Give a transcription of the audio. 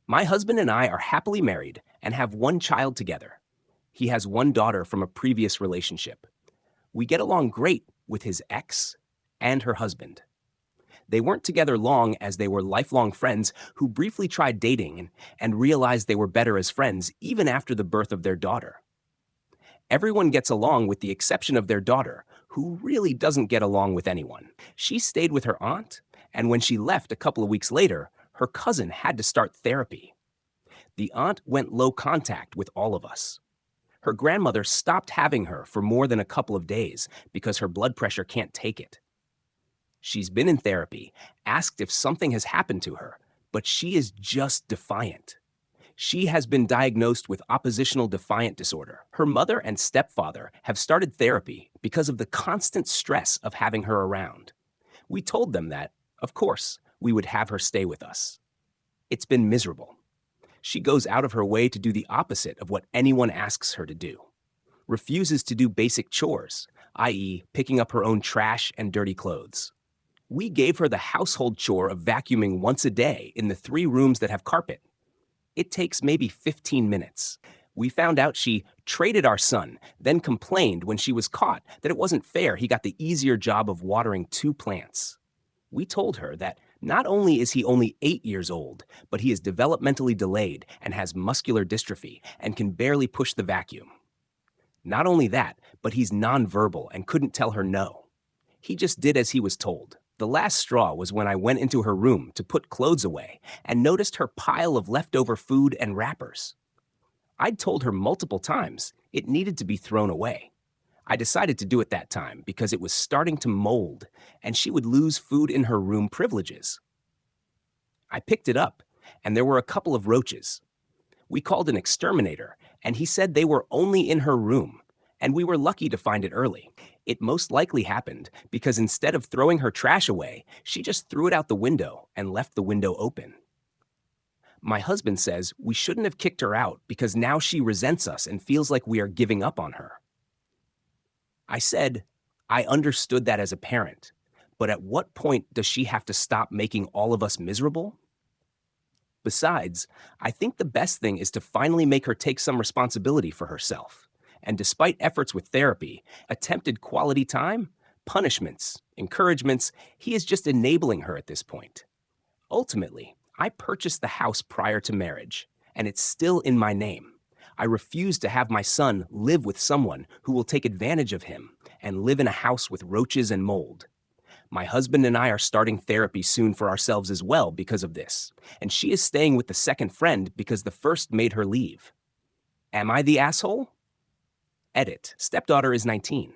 My husband and I are happily married and have one child together. He has one daughter from a previous relationship. We get along great with his ex and her husband. They weren't together long as they were lifelong friends who briefly tried dating and realized they were better as friends even after the birth of their daughter. Everyone gets along with the exception of their daughter, who really doesn't get along with anyone. She stayed with her aunt, and when she left a couple of weeks later, her cousin had to start therapy. The aunt went low contact with all of us. Her grandmother stopped having her for more than a couple of days because her blood pressure can't take it. She's been in therapy, asked if something has happened to her, but she is just defiant. She has been diagnosed with oppositional defiant disorder. Her mother and stepfather have started therapy because of the constant stress of having her around. We told them that, of course, we would have her stay with us. It's been miserable. She goes out of her way to do the opposite of what anyone asks her to do. Refuses to do basic chores, i.e., picking up her own trash and dirty clothes. We gave her the household chore of vacuuming once a day in the 3 rooms that have carpet. It takes maybe 15 minutes. We found out she traded our son, then complained when she was caught that it wasn't fair he got the easier job of watering 2 plants. We told her that not only is he only 8 years old, but he is developmentally delayed and has muscular dystrophy and can barely push the vacuum. Not only that, but he's nonverbal and couldn't tell her no. He just did as he was told. The last straw was when I went into her room to put clothes away and noticed her pile of leftover food and wrappers. I'd told her multiple times it needed to be thrown away. I decided to do it that time because it was starting to mold and she would lose food in her room privileges. I picked it up and there were a couple of roaches. We called an exterminator and he said they were only in her room, and we were lucky to find it early. It most likely happened because instead of throwing her trash away, she just threw it out the window and left the window open. My husband says we shouldn't have kicked her out because now she resents us and feels like we are giving up on her. I said, I understood that as a parent, but at what point does she have to stop making all of us miserable? Besides, I think the best thing is to finally make her take some responsibility for herself. And despite efforts with therapy, attempted quality time, punishments, encouragements, he is just enabling her at this point. Ultimately, I purchased the house prior to marriage, and it's still in my name. I refuse to have my son live with someone who will take advantage of him and live in a house with roaches and mold. My husband and I are starting therapy soon for ourselves as well because of this, and she is staying with the second friend because the first made her leave. Am I the asshole? Edit. Stepdaughter is 19.